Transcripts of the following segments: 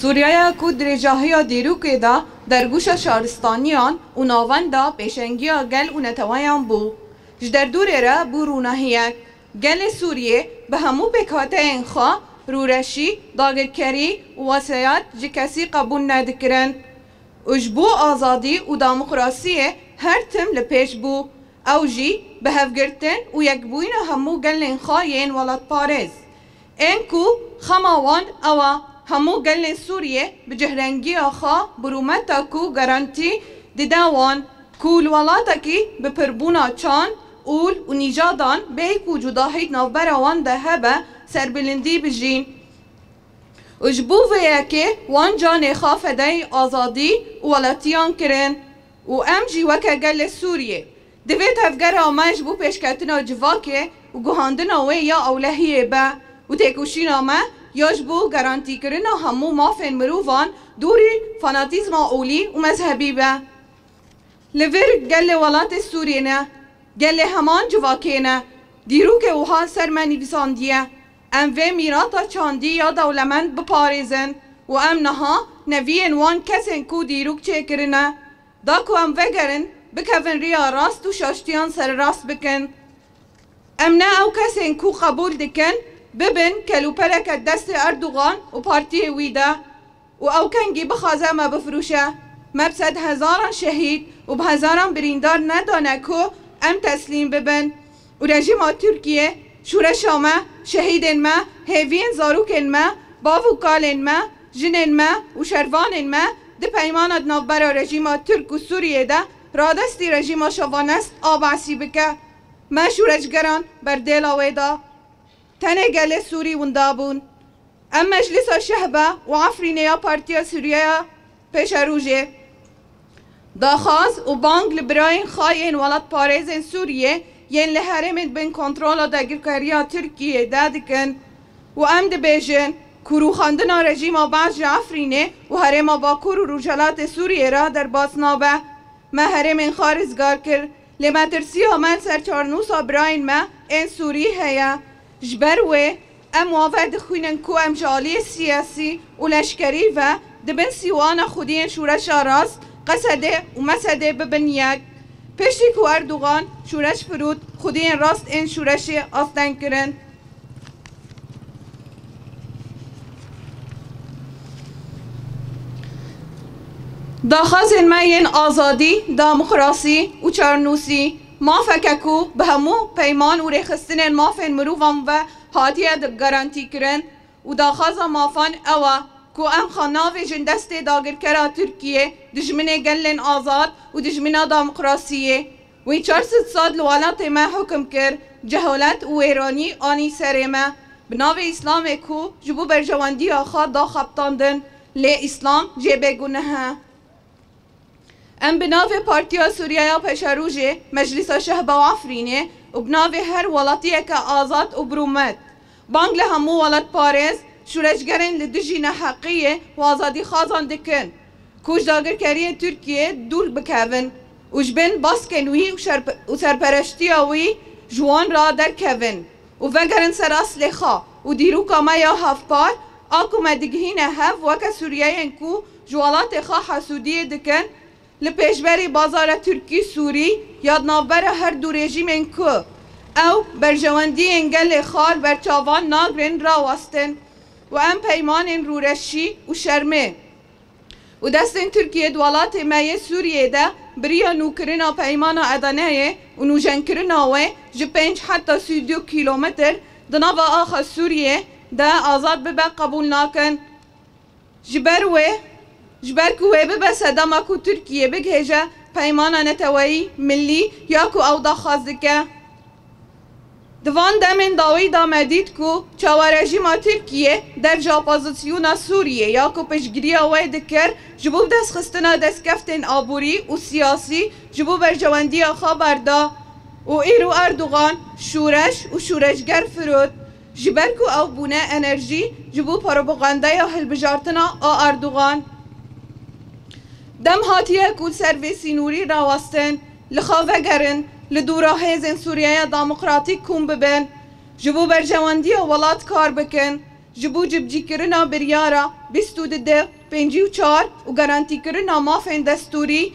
سوریه کو درجاهی دیروکه دا در گوش شهرستانیان و ناوندا پیشنگیا گل و نتوایان بو. جدر دوره را برونهیک گل سوریه به همو بکاته انخوا رورشی داگرکری و وسایت جی کسی قبول ندکرن. اجبو آزادی و دموکراسی هر تم لپیش بو. او جی به هفگرتن و یک بوین همو گل انخوا ین ولاد پارز. انکو خماوان او همو گل سوریه به جهرنگی آخا برومتا کو گارانتی دیدوان کول ولاتا کی به پربونا چان اول و نیجادان به کو جداهید نوبروان ده هبه سربلندی بجین. اجبو ویا که وان جان خافده آزادی ولاتیان کرن و ام جی وکا گل سوریه دوید هفگر آمش بو پیشکتنا جواکه و گوهاندنا وی یا اولهیه با و تکوشین آمه یاش بو گارانتی کرنا همو مافن مروفان دوری فاناتیزم اولی و مذهبی با. لور گل ولات سوریه نه گل همان جواکه نه دیرو که اوها سرمنی بساندیه ام و میراتا چاندی یا دولمند بپارزن و ام نها نوین وان کسن کو دیروک چه کرنه دا کو ام وگرن بکفن ریا راست و شاشتیان سر راست بکن ام نه او کسن کو قبول دکن ببن کلو پرک دست اردوغان و پارتی ویدا و او کنگی بخوازه ما بفروشه مبسد هزاران شهید و بهزاران بریندار ندانه کو ام تسلیم ببن و رژیم ترکیه شورش ما شهیدن ما هیوین زاروکن ما باوکالن ما جنن ما و شروانن ما ده پیماند نوبر رژیم ترک و سوریه ده رادستی رژیم شوانست آبعسی بکه ما شورشگران بر دیل آویدا تنه گل سوری وندابون ام مجلس شهبه و عفرینه یا پارتیا سوریه پیش روژه داخاز و بانگ لبراین خواهین ولاد پارزن سوریه ین لحرمت بین کنترول دگرکاریا ترکیه دادکن و ام ده بیجن کرو خاندنا رژیم باز عفرینه و حرم باکور و روجلات سوریه را در باسنابه ما حرم خارزگار کر لما ترسی آمد سرچارنوسا براین ما این سوری هیا جبروه ام وافد خوینن کو ام جالی سیاسی و لشکری و دبن سیوان خودین شورش راست قصده و مسده ببنیک پشتی کو اردوغان شورش فرود خودین راست این شورش آستن کرن داخازن ماین آزادی دموکراسی و چارنوسی ما فککو به همو پیمان و رخستن مافن مروفان و هاتیه گارانتی کرن و داخازا مافان اوا کو ام خاناو جندست داگرکرا ترکیه دجمنه گلن آزاد و دجمنه دموکراسیه و 400 سال لولات ما حکم کر جهالت و ایرانی آنی سر ما بناو اسلام کو جبو برجواندی آخا دا خبتاندن لی اسلام جبه گنه ام بناو پارتیا سوریه پشروجه مجلس شهبه و عفرینه و بناو هر ولاتی که آزاد و برومت بانگ لهمو ولات پارز شورشگرن لدجین حقیه و آزادی خازان دکن کوش داگرکری ترکیه دور بکون وجبن باسکنوی و سرپرشتی وی جوان را در کون و وگرن سر اصل خوا و دیرو کاما یا هفپار آکو مدگهین هف وکا سوریه انکو جوالات خوا حسودی دکن لپیشبری بازار ترکی سوری یاد نوبر هر دو رژیم انکو او برجواندی انگل خال برچاوان ناگرن را وستن و ام پیمان رورشی و شرمه و دستن ترکیه دولات مایه سوریه ده بریا نوکرنا پیمان ادانه و نوجن کرنا و جه 5 حتی 32 کیلومتر دناو آخر سوریه ده آزاد ببه قبول ناکن جبر کوه ببه صدام کو ترکیه بگهجه پیمان نتوایی ملی یا کو او دا خازدکه دوان دمن داوی دامدید کو چاو رژیم ترکیه در جا پازیسیون سوریه یا کو پشگیری آوی دکر جبو دست خستنا دست کفتن آبوری و سیاسی جبو برجواندی خبر دا و ایرو اردوغان شورش و شورشگر فرود جبر کو او بونه انرژی جبو پروپاگاندا یا هلبجارتنا آ اردوغان دم هاتیه کو سرویسی نوری راوستن لخواه گرن لدورا هیزن سوریه دموکراتیک کن ببن جبو برجواندی ولات کار بکن جبو جبجی کرنا بریارا 22 54 و گارانتی کرنا مافین دستوری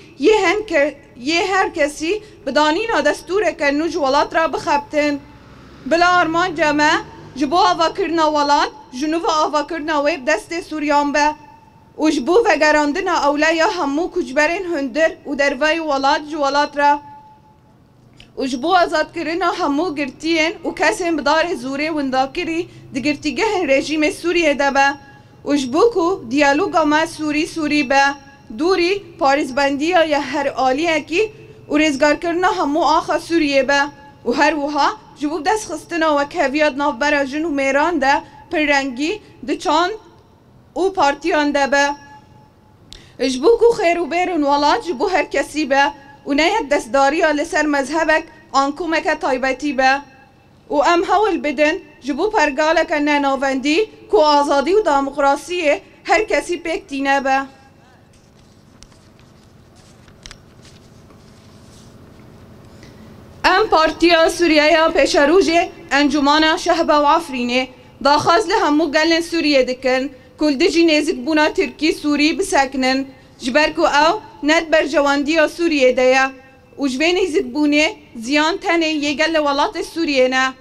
یه هر کسی بدانینا دستور کنو جوالات را بخبتن بلا آرمان جمع جبو آوا کرنا ولات جنوب آوا کرنا ویب دست سوریان به و جبو و گراندنا اولیا همو کجبرین هندر و دروی ولات جوالات را و جبو آزاد کرنا همو گرتین و کسین بدار زوره ونداکری دگرتیگه رژیم سوریه دبه و جبو کو دیالوگا ما سوری به دوری پارزبندی یا هر آلیه کی و رزگار کرنا همو آخا سوریه به و هر وها جبو دست خستنا و کویاد ناف برا جن و میران ده پررنگی ده چان و پارتیان ده به جبو کو خیر و بیرون ولاد جبو هر کسی به و نیت دستداری لسر مذهبک آنکومک تایبتی به و ام هول بدن جبو پرگالک نناوندی کو آزادی و دموکراسی هر کسی پکتینه به ام پارتیا سوریه پیشروج انجمن شهبه و عفرینه داخاز لهمو گلن سوریه دکن کل دجی نزک بونا ترکی سوری بسکنن جبرکو او ند بر جواندی سوریه دیا و جوه نزک بونه زیان تنه یه گل ولات سوریه نه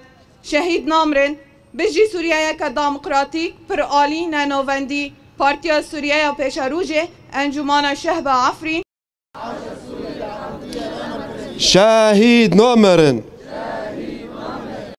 شهید نامرن بجی سوریه که دموکراتیک پر آلی نناوندی پارتیا سوریه پیشروج انجمن شهبه عفرین شهید نامرن